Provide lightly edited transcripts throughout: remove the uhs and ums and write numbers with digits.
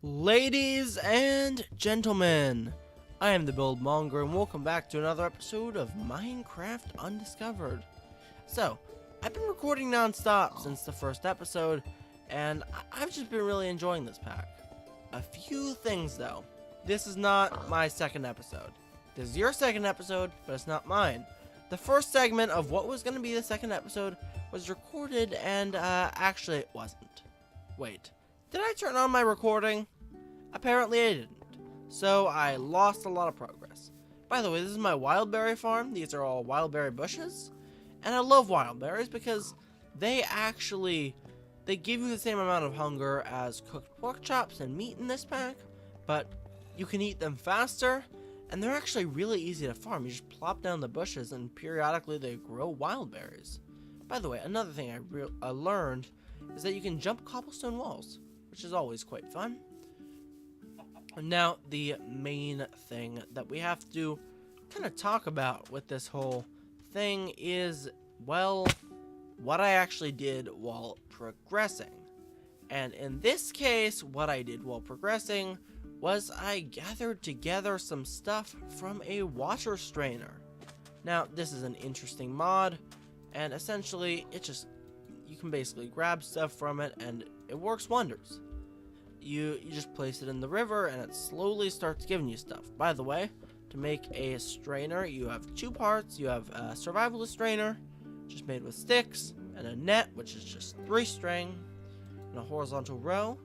Ladies and gentlemen, I am the Build Monger and welcome back to another episode of Minecraft Undiscovered. So, I've been recording non-stop since the first episode, and I've just been really enjoying this pack. A few things though. This is not my second episode. This is your second episode, but it's not mine. The first segment of what was going to be the second episode was recorded and actually it wasn't. Wait, did I turn on my recording? Apparently I didn't. So I lost a lot of progress. By the way, this is my wildberry farm. These are all wildberry bushes. And I love wildberries because they give you the same amount of hunger as cooked pork chops and meat in this pack, but you can eat them faster, and they're actually really easy to farm. You just plop down the bushes and periodically they grow wildberries. By the way, another thing I learned is that you can jump cobblestone walls, which is always quite fun. Now, the main thing that we have to kind of talk about with this whole thing is, well, what I actually did while progressing. And in this case, what I did while progressing was I gathered together some stuff from a water strainer. Now, this is an interesting mod, and essentially, you can basically grab stuff from it, and it works wonders. You just place it in the river and it slowly starts giving you stuff. By the way, to make a strainer, you have two parts. You have a survivalist strainer, just made with sticks, and a net, which is just 3 string, and a horizontal row.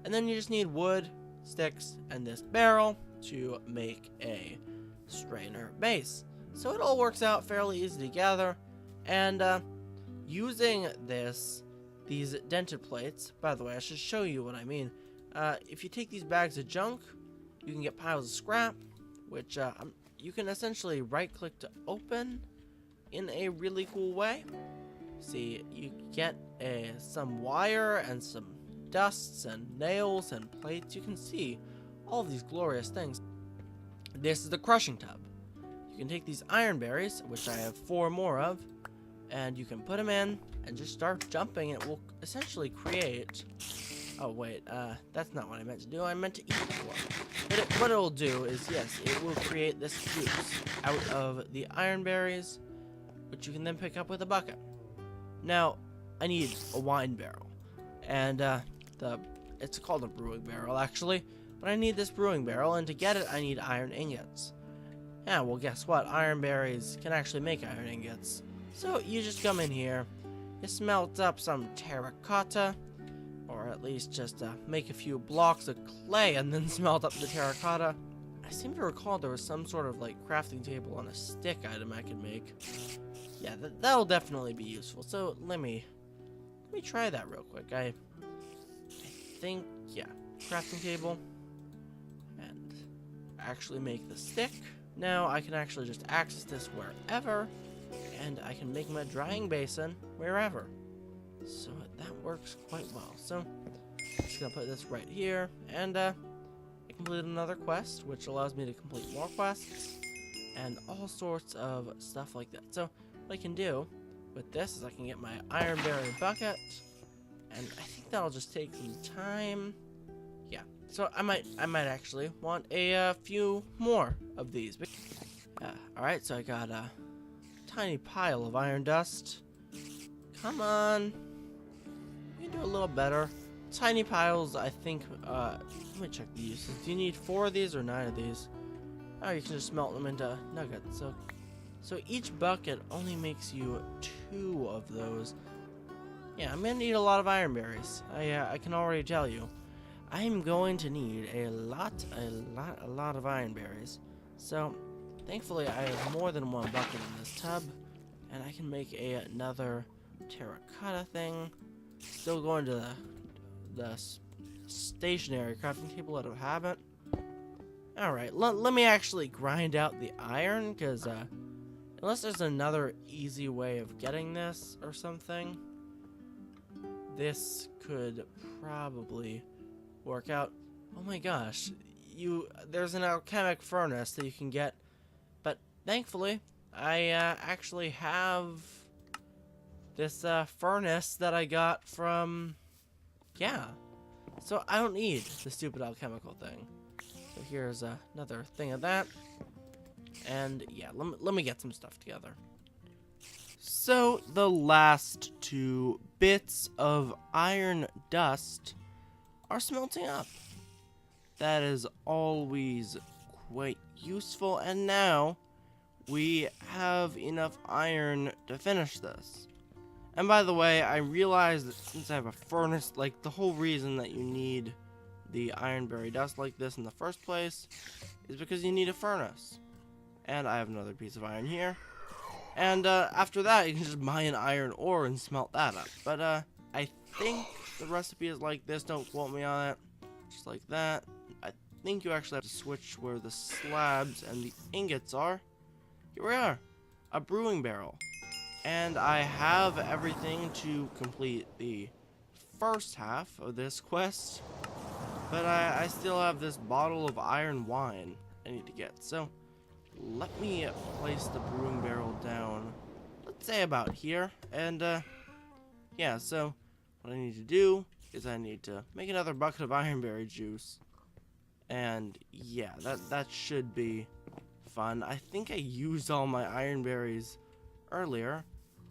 And then you just need wood, sticks, and this barrel to make a strainer base. So it all works out fairly easy to gather. And using these dented plates, by the way, I should show you what I mean. If you take these bags of junk, you can get piles of scrap, which you can essentially right-click to open in a really cool way. See, you get some wire and some dusts and nails and plates. You can see all these glorious things. This is the crushing tub. You can take these iron berries, which I have 4 more of, and you can put them in and just start jumping, and it will essentially create... Oh wait, that's not what I meant to do. I meant to eat one. What it'll do is, yes, it will create this juice out of the iron berries, which you can then pick up with a bucket. Now, I need a wine barrel, and it's called a brewing barrel actually, but I need this brewing barrel, and to get it, I need iron ingots. Yeah, well, guess what? Iron berries can actually make iron ingots. So you just come in here, you smelt up some terracotta, or at least just make a few blocks of clay and then smelt up the terracotta. I seem to recall there was some sort of like crafting table on a stick item I could make. Yeah, that'll definitely be useful. So let me try that real quick. I think, yeah, crafting table, and actually make the stick. Now I can actually just access this wherever, and I can make my drying basin wherever. So that works quite well. So I'm just gonna put this right here, and I completed another quest, which allows me to complete more quests and all sorts of stuff like that. So what I can do with this is I can get my iron berry bucket, and I think that'll just take some time. Yeah. So I might actually want a few more of these. All right. So I got a tiny pile of iron dust. Come on. You can do a little better. Tiny piles, I think, let me check the uses. Do you need 4 of these or 9 of these? Oh, you can just smelt them into nuggets. So each bucket only makes you 2 of those. Yeah, I'm gonna need a lot of iron berries. I can already tell you. I'm going to need a lot of iron berries. So, thankfully, I have more than 1 bucket in this tub, and I can make another terracotta thing. Still going to the stationary crafting table out of habit. Alright, let me actually grind out the iron, because unless there's another easy way of getting this or something, this could probably work out. Oh my gosh, there's an alchemic furnace that you can get, but thankfully I actually have this furnace that I got from, yeah, So I don't need the stupid alchemical thing. So here's another thing of that. And yeah, let me get some stuff together. So the last 2 bits of iron dust are smelting up. That is always quite useful, and now we have enough iron to finish this. And by the way, I realized that since I have a furnace, like the whole reason that you need the ironberry dust like this in the first place is because you need a furnace. And I have another piece of iron here. And after that, you can just mine iron ore and smelt that up. But I think the recipe is like this. Don't quote me on it. Just like that. I think you actually have to switch where the slabs and the ingots are. Here we are. A brewing barrel. And I have everything to complete the first half of this quest. But I still have this bottle of iron wine I need to get. So let me place the brewing barrel down, let's say about here. And yeah, so what I need to do is I need to make another bucket of ironberry juice. And yeah, that should be fun. I think I used all my ironberries earlier,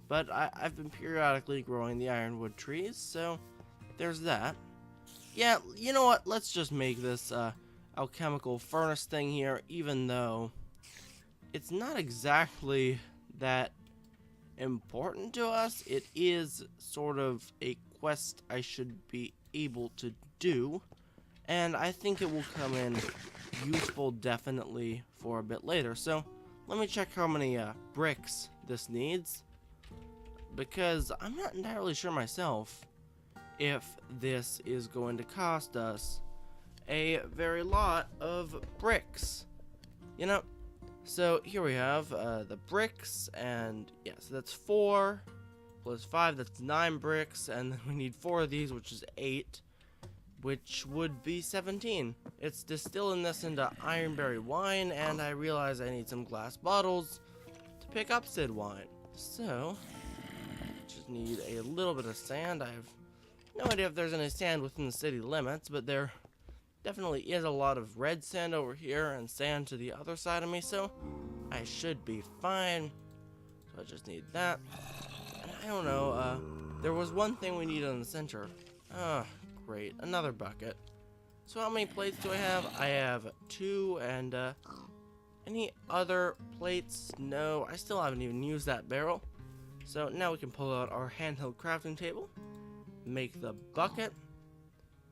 but I've been periodically growing the ironwood trees, so there's that. Yeah, you know what? Let's just make this alchemical furnace thing here, even though it's not exactly that important to us. It is sort of a quest I should be able to do, and I think it will come in useful definitely for a bit later. So let me check how many bricks this needs, because I'm not entirely sure myself if this is going to cost us a very lot of bricks, you know. So here we have the bricks, and yeah, so that's 4 plus 5, that's 9 bricks, and then we need 4 of these, which is 8, which would be 17. It's distilling this into ironberry wine, and I realize I need some glass bottles to pick up said wine. So just need a little bit of sand. I have no idea if there's any sand within the city limits, but there definitely is a lot of red sand over here and sand to the other side of me, so I should be fine. So I just need that. And I don't know, there was one thing we needed in the center. Ah, great, another bucket. So how many plates do I have? I have 2, and any other plates? No, I still haven't even used that barrel. So now we can pull out our handheld crafting table, make the bucket,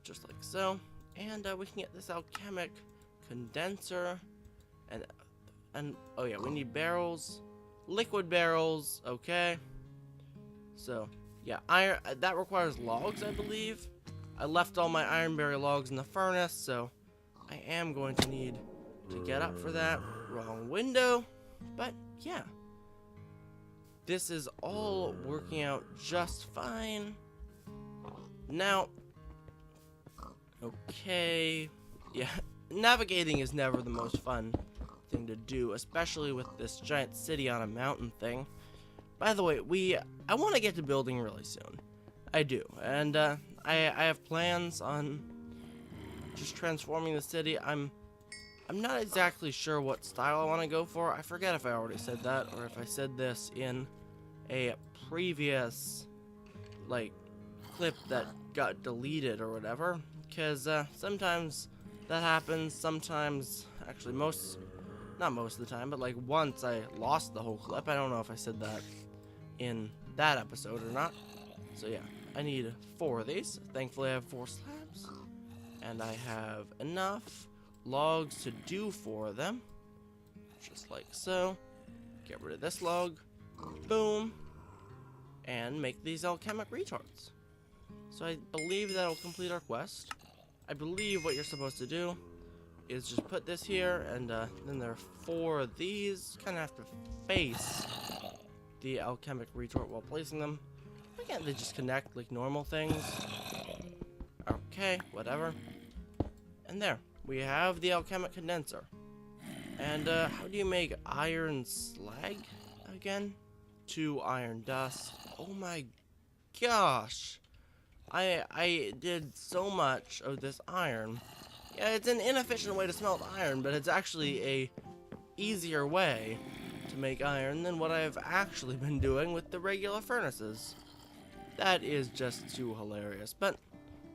just like so. And we can get this alchemic condenser, and oh yeah, we need barrels, liquid barrels. Okay, so yeah, iron that requires logs, I believe. I left all my ironberry logs in the furnace, so I am going to need to get up for that. Wrong window, but yeah, this is all working out just fine. Now, okay, yeah, navigating is never the most fun thing to do, especially with this giant city on a mountain thing. By the way, I want to get to building really soon. I do, and I have plans on just transforming the city. I'm not exactly sure what style I want to go for. I forget if I already said that or if I said this in a previous like clip that got deleted or whatever, because sometimes that happens. Sometimes, actually not most of the time, but like once I lost the whole clip. I don't know if I said that in that episode or not. So yeah, I need 4 of these. Thankfully I have 4 slabs, and I have enough logs to do 4 of them, just like so. Get rid of this log, boom, and make these alchemic retards. So I believe that'll complete our quest. I believe what you're supposed to do is just put this here, and then there are 4 of these. Kind of have to face the alchemic retort while placing them. Why can't they just connect like normal things? Okay, whatever. And there, we have the alchemic condenser. And how do you make iron slag again? 2 iron dust. Oh my gosh. I did so much of this iron. Yeah, it's an inefficient way to smelt iron, but it's actually a easier way to make iron than what I've actually been doing with the regular furnaces. That is just too hilarious. But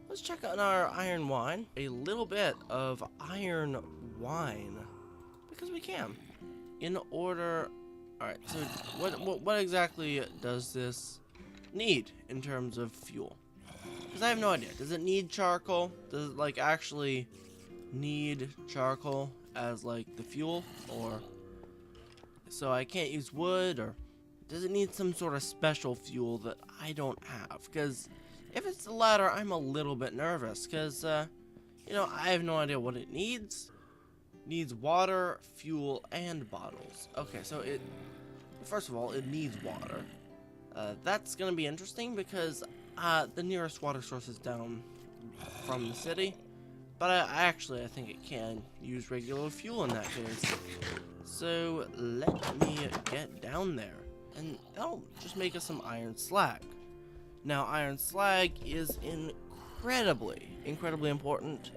let's check out our iron wine. A little bit of iron wine, because we can. In order, alright, so what exactly does this need in terms of fuel? Because I have no idea. Does it need charcoal? Does it like actually need charcoal as like the fuel? Or so I can't use wood? Or does it need some sort of special fuel that I don't have? Because if it's the latter, I'm a little bit nervous. Because, you know, I have no idea what it needs. Needs water, fuel, and bottles. Okay, so first of all, it needs water. That's gonna be interesting because the nearest water source is down from the city, but I think it can use regular fuel in that case. So let me get down there, and that'll just make us some iron slag. Now, iron slag is incredibly important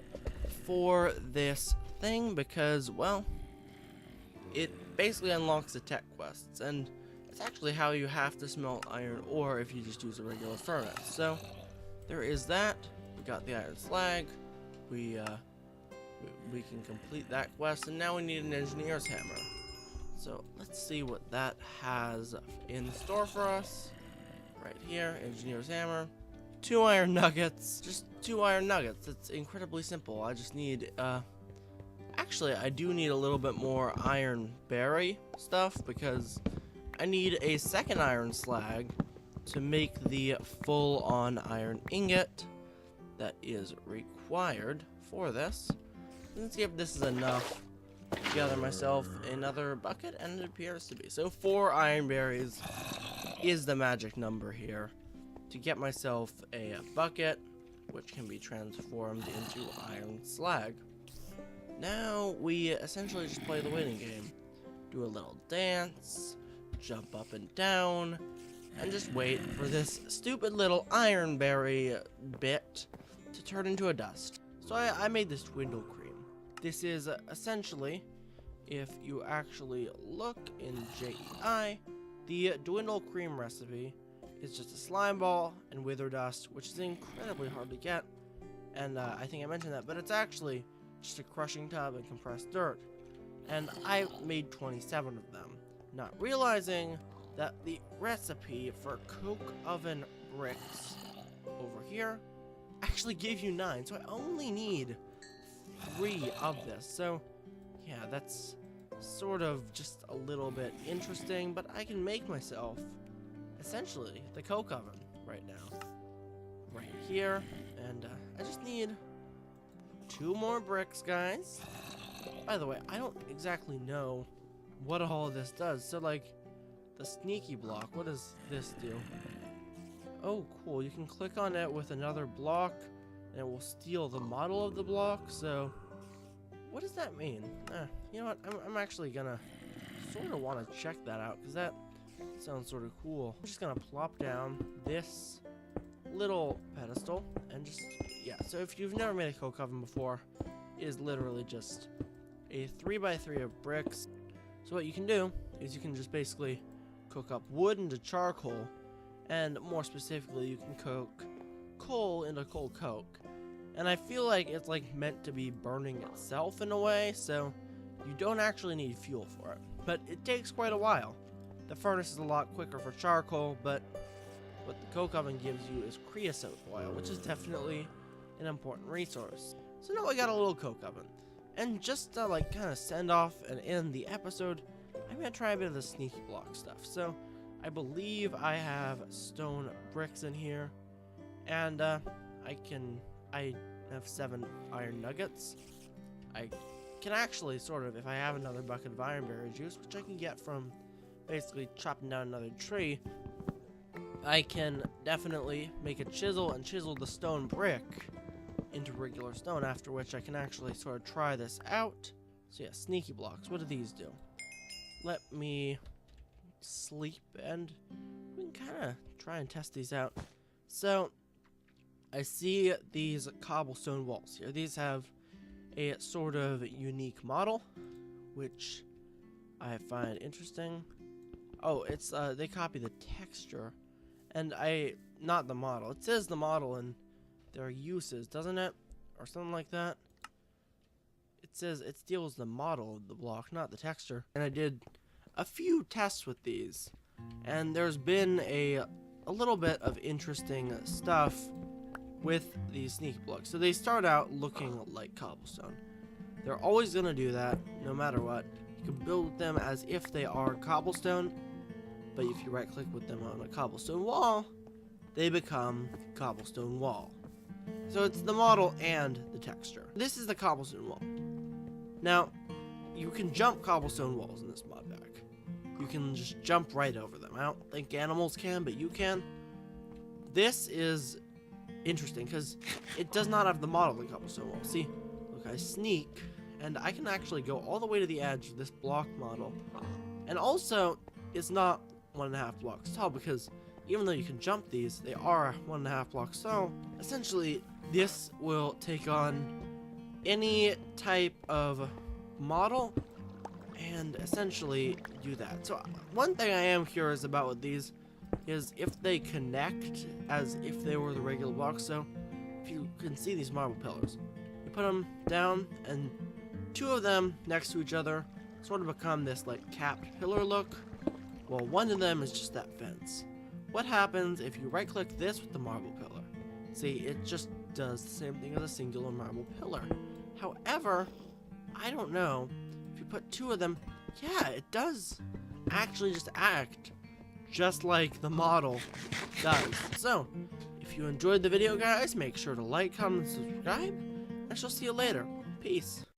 for this thing because, well, it basically unlocks the tech quests, and it's actually how you have to smelt iron ore if you just use a regular furnace. So there is that. We got the iron slag. We can complete that quest, and now we need an engineer's hammer. So let's see what that has in store for us. Right here, engineer's hammer. 2 iron nuggets. Just 2 iron nuggets. It's incredibly simple. I just need actually, I do need a little bit more iron berry stuff because I need a second iron slag to make the full-on iron ingot that is required for this. Let's see if this is enough to gather myself another bucket, and it appears to be. So 4 iron berries is the magic number here to get myself a bucket, which can be transformed into iron slag. Now we essentially just play the waiting game. Do a little dance, jump up and down, and just wait for this stupid little iron berry bit to turn into a dust. So I made this Dwindle Cream. This is essentially, if you actually look in JEI, the Dwindle Cream recipe is just a slime ball and wither dust, which is incredibly hard to get. And I think I mentioned that, but it's actually just a crushing tub and compressed dirt. And I made 27 of them, not realizing that the recipe for coke oven bricks over here actually gave you 9, so I only need 3 of this. So yeah, that's sort of just a little bit interesting, but I can make myself essentially the coke oven right now, right here. And I just need 2 more bricks, guys. By the way, I don't exactly know what all of this does. So like the sneaky block, what does this do? Oh, cool. You can click on it with another block and it will steal the model of the block. So what does that mean? You know what? I'm actually gonna sort of want to check that out because that sounds sort of cool. I'm just gonna plop down this little pedestal and just, yeah. So if you've never made a coke oven before, it is literally just a 3x3 of bricks. So what you can do is you can just basically cook up wood into charcoal, and more specifically, you can cook coal into coal coke. And I feel like it's like meant to be burning itself in a way, so you don't actually need fuel for it. But it takes quite a while. The furnace is a lot quicker for charcoal, but what the coke oven gives you is creosote oil, which is definitely an important resource. So now I got a little coke oven. And just to like kind of send off and end the episode, I'm going to try a bit of the sneaky block stuff. So I believe I have stone bricks in here, and I have 7 iron nuggets. I can actually sort of, if I have another bucket of ironberry juice, which I can get from basically chopping down another tree, I can definitely make a chisel and chisel the stone brick into regular stone, after which I can actually sort of try this out. So yeah, sneaky blocks. What do these do? Let me sleep and we can kind of try and test these out. So I see these cobblestone walls here. These have a sort of unique model, which I find interesting. Oh, it's they copy the texture, and not the model. It says the model in their uses, doesn't it? Or something like that. It says it steals the model of the block, not the texture. And I did a few tests with these, and there's been a little bit of interesting stuff with these sneaky blocks. So they start out looking like cobblestone. They're always gonna do that, no matter what. You can build them as if they are cobblestone, but if you right click with them on a cobblestone wall, they become cobblestone wall. So it's the model and the texture. This is the cobblestone wall. Now, you can jump cobblestone walls in this mod pack. You can just jump right over them. I don't think animals can, but you can. This is interesting because it does not have the model of the cobblestone wall. See, look, I sneak, and I can actually go all the way to the edge of this block model. And also, it's not 1.5 blocks tall because even though you can jump these, they are 1.5 blocks tall. Essentially, this will take on any type of model and essentially do that. So one thing I am curious about with these is if they connect as if they were the regular blocks. So if you can see these marble pillars, you put them down and two of them next to each other sort of become this like capped pillar look. Well, one of them is just that fence. What happens if you right click this with the marble pillar? See, it just does the same thing as a singular marble pillar. However, I don't know, if you put two of them, yeah, it does actually just act just like the model does. So, if you enjoyed the video, guys, make sure to like, comment, and subscribe, and I shall see you later. Peace.